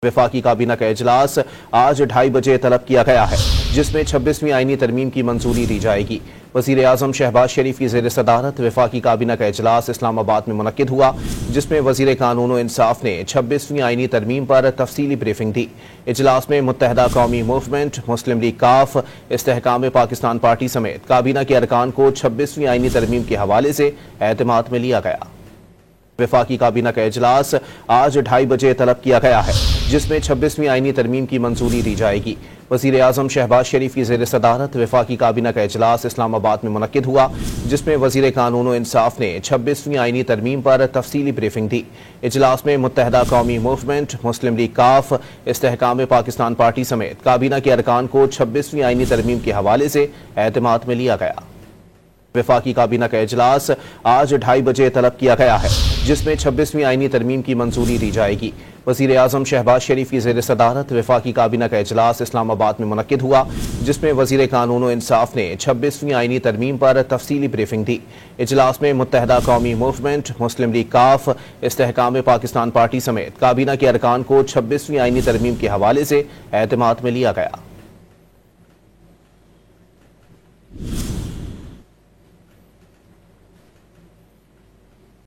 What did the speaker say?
वफाकी काबीना का इजलास आज 2:30 बजे तलब किया गया है, जिसमें 26वीं आईनी तरमीम की मंजूरी दी जाएगी। वज़ीर आज़म शहबाज शरीफ की ज़ेर सदारत वफाकी काबीना का इजलास इस्लामाबाद में मुनक्किद हुआ, जिसमें वज़ीर कानून व इंसाफ ने 26वीं आईनी तरमीम पर तफसीली ब्रीफिंग दी। इजलास में मुत्तहदा कौमी मूवमेंट, मुस्लिम लीग काफ, इस्तेहकाम पाकिस्तान पार्टी समेत काबीना के अरकान को 26वीं आईनी तरमीम के हवाले से एतमाद में लिया गया। वफाकी काबीना का इजलास आज 2:30 बजे तलब किया गया है, जिसमें 26वीं आईनी तरमीम की मंजूरी दी जाएगी। वज़ीर आज़म शहबाज शरीफ की ज़ेर सदारत वफाकी काबीना का इजलास इस्लामाबाद में मुनक्किद हुआ, जिसमें वज़ीर कानून व इंसाफ ने 26वीं आईनी तरमीम पर तफसीली ब्रीफिंग दी। इजलास में मुत्तहदा कौमी मूवमेंट, मुस्लिम लीग काफ, इस्तेहकाम पाकिस्तान पार्टी समेत काबीना के अरकान को 26वीं आईनी तरमीम के हवाले से एतमाद में लिया गया। वफाकी काबीना का इजलास आज 2:30 बजे तलब किया गया है, जिसमें 26वीं आईनी तरमीम की मंजूरी दी जाएगी। वज़ीर आज़म शहबाज शरीफ की ज़ेर सदारत वफाकी काबीना का इजलास इस्लामाबाद में मुनक्किद हुआ, जिसमें वज़ीर कानून व इंसाफ ने 26वीं आईनी तरमीम पर तफसीली ब्रीफिंग दी। इजलास में मुत्तहदा कौमी मूवमेंट, मुस्लिम लीग काफ, इस्तेहकाम पाकिस्तान पार्टी समेत काबीना के अरकान को 26वीं आईनी तरमीम के हवाले से एतमाद में लिया गया।